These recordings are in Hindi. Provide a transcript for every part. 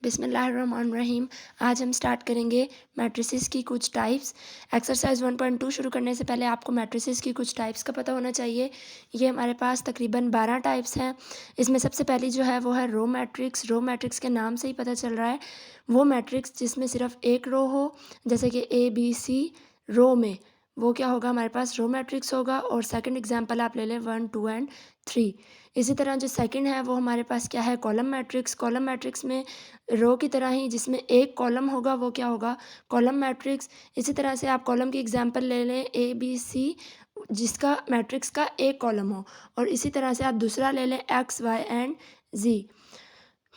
बिस्मिल्लाहिर्रहमानिर्रहीम। आज हम स्टार्ट करेंगे मैट्रिसेस की कुछ टाइप्स। एक्सरसाइज 1.2 शुरू करने से पहले आपको मैट्रिसेस की कुछ टाइप्स का पता होना चाहिए। ये हमारे पास तकरीबन 12 टाइप्स हैं। इसमें सबसे पहली जो है वो है रो मैट्रिक्स। रो मैट्रिक्स के नाम से ही पता चल रहा है वो मैट्रिक्स जिसमें सिर्फ एक रो हो, जैसे कि ABC रो में, वो क्या होगा, हमारे पास रो मैट्रिक्स होगा। और सेकंड एग्जांपल आप ले लें 1, 2 एंड 3। इसी तरह जो सेकंड है वो हमारे पास क्या है, कॉलम मैट्रिक्स। कॉलम मैट्रिक्स में रो की तरह ही जिसमें एक कॉलम होगा वो क्या होगा, कॉलम मैट्रिक्स। इसी तरह से आप कॉलम की एग्जांपल ले लें ABC, जिसका मैट्रिक्स का एक कॉलम हो। और इसी तरह से आप दूसरा ले लें X, Y एंड Z।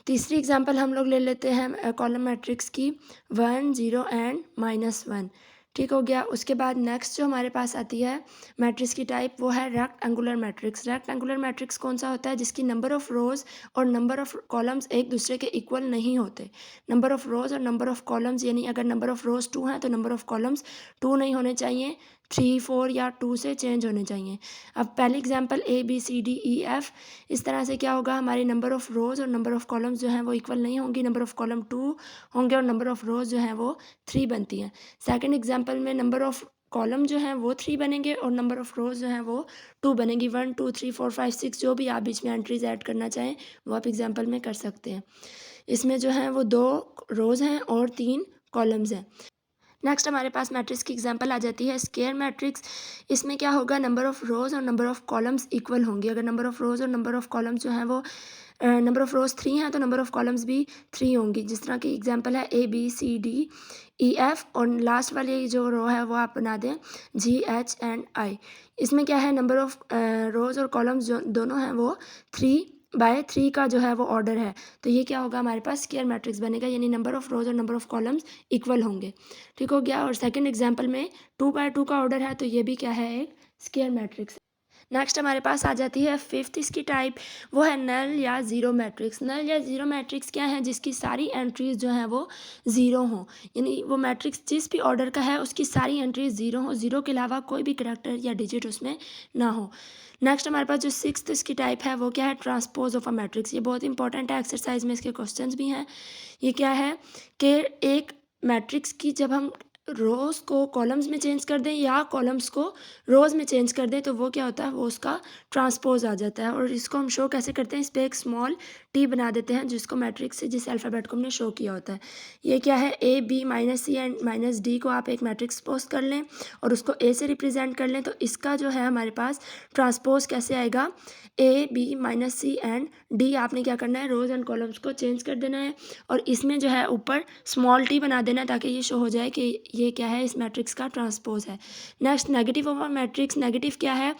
तीसरी एग्जांपल हम लोग ले लेते हैं कॉलम मैट्रिक्स की 1, 0 एंड -1। ठीक हो गया। उसके बाद नेक्स्ट जो हमारे पास आती है मैट्रिक्स की टाइप वो है रेक्टेंगुलर मैट्रिक्स। रेक्टेंगुलर मैट्रिक्स कौन सा होता है, जिसकी नंबर ऑफ़ रोज़ और नंबर ऑफ़ कॉलम्स एक दूसरे के इक्वल नहीं होते। नंबर ऑफ़ रोज़ और नंबर ऑफ़ कॉलम्स, यानी अगर नंबर ऑफ़ रोज़ 2 हैं तो नंबर ऑफ़ कॉलम्स 2 नहीं होने चाहिए, 3, 4 या 2 से चेंज होने चाहिए। अब पहली एग्जांपल ABCDEF, इस तरह से क्या होगा, हमारे नंबर ऑफ़ रोज़ और नंबर ऑफ़ कॉलम्स जो हैं वो इक्वल नहीं होंगी। नंबर ऑफ़ कॉलम 2 होंगे और नंबर ऑफ़ रोज़ जो हैं वो 3 बनती हैं। सेकंड एग्जांपल में नंबर ऑफ़ कॉलम जो हैं वो 3 बनेंगे और नंबर ऑफ़ रोज़ जो हैं वो 2 बनेंगी। 1, 2, 3, 4, 5, 6 जो भी आप बीच में एंट्रीज़ ऐड करना चाहें वो आप एग्जांपल में कर सकते हैं। इसमें जो हैं वो 2 रोज़ हैं और 3 कॉलम्स हैं। नेक्स्ट हमारे पास मैट्रिक्स की एग्जांपल आ जाती है स्क्वायर मैट्रिक्स। इसमें क्या होगा, नंबर ऑफ़ रोज़ और नंबर ऑफ़ कॉलम्स इक्वल होंगी। अगर नंबर ऑफ़ रोज़ और नंबर ऑफ़ कॉलम्स जो हैं वो नंबर ऑफ़ रोज़ 3 हैं तो नंबर ऑफ़ कॉलम्स भी 3 होंगी। जिस तरह की एग्जांपल है ABCDEF और लास्ट वाली जो रो है वो आप बना दें GH एंड I। इसमें क्या है, नंबर ऑफ़ रोज़ और कॉलम्स जो दोनों हैं वो 3/3 का जो है वो ऑर्डर है। तो ये क्या होगा, हमारे पास स्क्वायर मैट्रिक्स बनेगा, यानी नंबर ऑफ़ रोज़ और नंबर ऑफ़ कॉलम्स इक्वल होंगे। ठीक हो गया। और सेकंड एग्जांपल में 2/2 का ऑर्डर है तो ये भी क्या है, एक स्क्वायर मैट्रिक्स। नेक्स्ट हमारे पास आ जाती है फिफ्थ इसकी टाइप, वो है नल या ज़ीरो मैट्रिक्स। नल या ज़ीरो मैट्रिक्स क्या है, जिसकी सारी एंट्रीज़ जो हैं वो ज़ीरो हों, यानी वो मैट्रिक्स जिस भी ऑर्डर का है उसकी सारी एंट्रीज ज़ीरो हों, ज़ीरो के अलावा कोई भी करैक्टर या डिजिट उसमें ना हो। नेक्स्ट हमारे पास जो सिक्स्थ इसकी टाइप है वो क्या है, ट्रांसपोज ऑफ अ मैट्रिक्स। ये बहुत इंपॉर्टेंट है, एक्सरसाइज में इसके क्वेश्चंस भी हैं। ये क्या है कि एक मैट्रिक्स की जब हम रोज़ को कॉलम्स में चेंज कर दें या कॉलम्स को रोज़ में चेंज कर दें तो वो क्या होता है, वो उसका ट्रांसपोज आ जाता है। और इसको हम शो कैसे करते हैं, इस पर एक स्मॉल टी बना देते हैं जिसको मैट्रिक्स से जिस अल्फ़ाबेट को हमने शो किया होता है। ये क्या है, A, B, -C and -D को आप एक मैट्रिक्स सपोज कर लें और उसको A से रिप्रेजेंट कर लें, तो इसका जो है हमारे पास ट्रांसपोज कैसे आएगा, A, B, -C and D। आपने क्या करना है, रोज़ एंड कॉलम्स को चेंज कर देना है और इसमें जो है ऊपर स्मॉल टी बना देना है ताकि ये शो हो जाए कि ये क्या है, इस मैट्रिक्स का ट्रांसपोज है। Next negative of a matrix. Negative क्या है,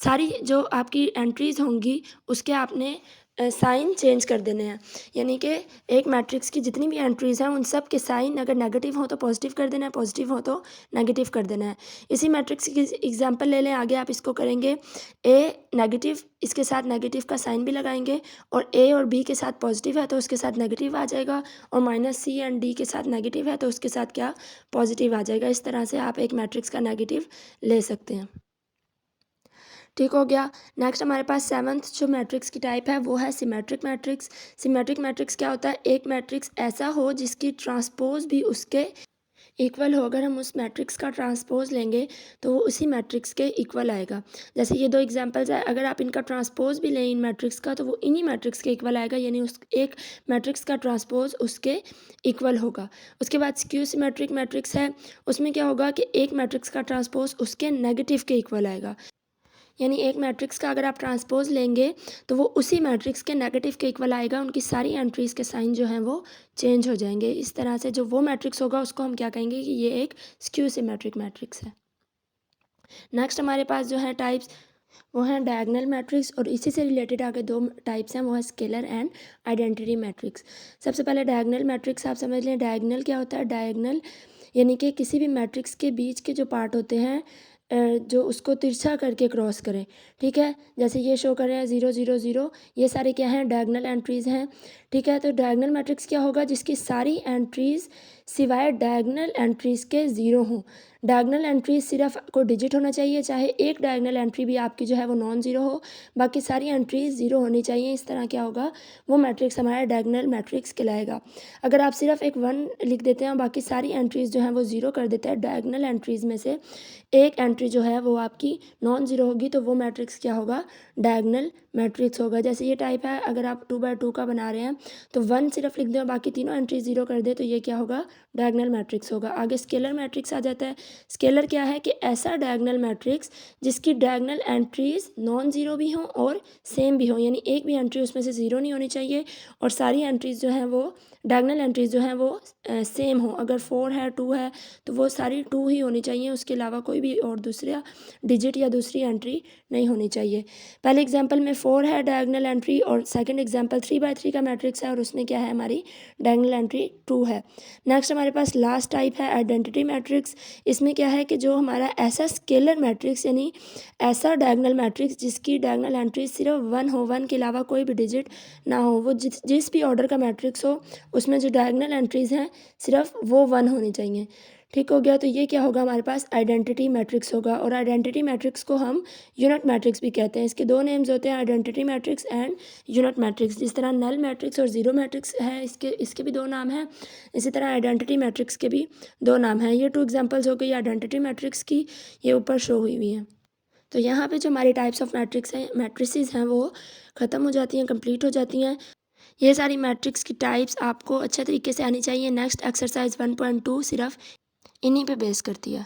सारी जो आपकी एंट्रीज होंगी उसके आपने साइन चेंज कर देने हैं, यानी कि एक मैट्रिक्स की जितनी भी एंट्रीज हैं उन सब के साइन अगर नेगेटिव हो तो पॉजिटिव कर देना है, पॉजिटिव हो तो नेगेटिव कर देना है। इसी मैट्रिक्स की एग्जांपल ले लें, आगे आप इसको करेंगे A नेगेटिव, इसके साथ नेगेटिव का साइन भी लगाएंगे और A और B के साथ पॉजिटिव है तो उसके साथ नेगेटिव आ जाएगा और -C एंड D के साथ नेगेटिव है तो उसके साथ क्या, पॉजिटिव आ जाएगा। इस तरह से आप एक मैट्रिक्स का नेगेटिव ले सकते हैं। ठीक हो गया। नेक्स्ट हमारे पास सेवन्थ जो मैट्रिक्स की टाइप है वो है सिमेट्रिक मैट्रिक्स। सिमेट्रिक मैट्रिक्स क्या होता है, एक मैट्रिक्स ऐसा हो जिसकी ट्रांसपोज भी उसके इक्वल हो। अगर हम उस मैट्रिक्स का ट्रांसपोज लेंगे तो वो उसी मैट्रिक्स के इक्वल आएगा। जैसे ये दो एग्जांपल्स है, अगर आप इनका ट्रांसपोज भी लें इन मैट्रिक्स का तो वो इन्हीं मैट्रिक्स के इक्वल आएगा, यानी उस एक मैट्रिक्स का ट्रांसपोज उसके इक्वल होगा। उसके बाद स्क्यू सिमेट्रिक मैट्रिक्स है, उसमें क्या होगा कि एक मैट्रिक्स का ट्रांसपोज उसके नेगेटिव के इक्वल आएगा, यानी एक मैट्रिक्स का अगर आप ट्रांसपोज लेंगे तो वो उसी मैट्रिक्स के नेगेटिव के इक्वल आएगा, उनकी सारी एंट्रीज़ के साइन जो हैं वो चेंज हो जाएंगे। इस तरह से जो वो मैट्रिक्स होगा उसको हम क्या कहेंगे कि ये एक स्क्यू सिमेट्रिक मैट्रिक्स है। नेक्स्ट हमारे पास जो है टाइप्स वो हैं डायगोनल मैट्रिक्स और इसी से रिलेटेड आगे दो टाइप्स हैं, वो है स्केलर एंड आइडेंटिटी मैट्रिक्स। सबसे पहले डायगोनल मैट्रिक्स आप समझ लें। डायगोनल क्या होता है, डायगोनल यानी कि किसी भी मैट्रिक्स के बीच के जो पार्ट होते हैं जो उसको तिरछा करके क्रॉस करें। ठीक है, जैसे ये शो कर रहे हैं 0 0 0, ये सारे क्या हैं, डायगोनल एंट्रीज़ हैं। ठीक है, तो डायगोनल मैट्रिक्स क्या होगा, जिसकी सारी एंट्रीज़ सिवाय डायगोनल एंट्रीज़ के ज़ीरो हों। डायगोनल एंट्री सिर्फ कोई डिजिट होना चाहिए, चाहे एक डायगोनल एंट्री भी आपकी जो है वो नॉन ज़ीरो हो, बाकी सारी एंट्रीज ज़ीरो होनी चाहिए। इस तरह क्या होगा, वो मैट्रिक्स हमारा डायगोनल मैट्रिक्स कहलाएगा। अगर आप सिर्फ एक 1 लिख देते हैं और बाकी सारी एंट्रीज जो हैं वो ज़ीरो कर देते हैं, डायगोनल एंट्रीज में से एक एंट्री जो है वो आपकी नॉन ज़ीरो होगी, तो वो मैट्रिक्स क्या होगा, डायगोनल मैट्रिक्स होगा। जैसे ये टाइप है, अगर आप 2 बाय 2 का बना रहे हैं तो 1 सिर्फ लिख दें और बाकी तीनों एंट्री ज़ीरो कर दें, तो ये क्या होगा, डायगोनल मैट्रिक्स होगा। आगे स्केलर मैट्रिक्स आ जाता है। स्केलर क्या है कि ऐसा डायगोनल मैट्रिक्स जिसकी डायगोनल एंट्रीज नॉन ज़ीरो भी हों और सेम भी हों, यानी एक भी एंट्री उसमें से ज़ीरो नहीं होनी चाहिए और सारी एंट्रीज जो हैं वो डायगोनल एंट्रीज जो हैं वो सेम हो। अगर 4 है 2 है तो वो सारी 2 ही होनी चाहिए, उसके अलावा कोई भी और दूसरा डिजिट या दूसरी एंट्री नहीं होनी चाहिए। पहले एग्जांपल में 4 है डायगोनल एंट्री और सेकंड एग्जांपल 3 बाय 3 का मैट्रिक्स है और उसमें क्या है, हमारी डायगोनल एंट्री 2 है। नेक्स्ट हमारे पास लास्ट टाइप है आइडेंटिटी मैट्रिक्स। इसमें क्या है कि जो हमारा ऐसा स्केलर मैट्रिक्स यानी ऐसा डायगोनल मैट्रिक्स जिसकी डायगोनल एंट्री सिर्फ 1 हो, 1 के अलावा कोई भी डिजिट ना हो, वो जिस भी ऑर्डर का मैट्रिक्स हो उसमें जो डायगोनल एंट्रीज़ हैं सिर्फ वो 1 होनी चाहिए। ठीक हो गया, तो ये क्या होगा, हमारे पास आइडेंटिटी मैट्रिक्स होगा। और आइडेंटिटी मैट्रिक्स को हम यूनिट मैट्रिक्स भी कहते हैं। इसके दो नेम्स होते हैं, identity matrix and unit matrix. जिस तरह नल मैट्रिक्स और ज़ीरो मैट्रिक्स है, इसके भी दो नाम हैं, इसी तरह आइडेंटिटी मैट्रिक्स के भी दो नाम हैं। ये 2 एग्जांपल्स हो गई आइडेंटिटी मैट्रिक्स की, ये ऊपर शो हुई हुई हैं। तो यहाँ पे जो हमारी टाइप्स ऑफ मैट्रिक्स हैं, मैट्रिसेस हैं, वो ख़त्म हो जाती हैं, कंप्लीट हो जाती हैं। ये सारी मैट्रिक्स की टाइप्स आपको अच्छे तरीके से आनी चाहिए। नेक्स्ट एक्सरसाइज 1.2 सिर्फ इन्हीं पे बेस करती है।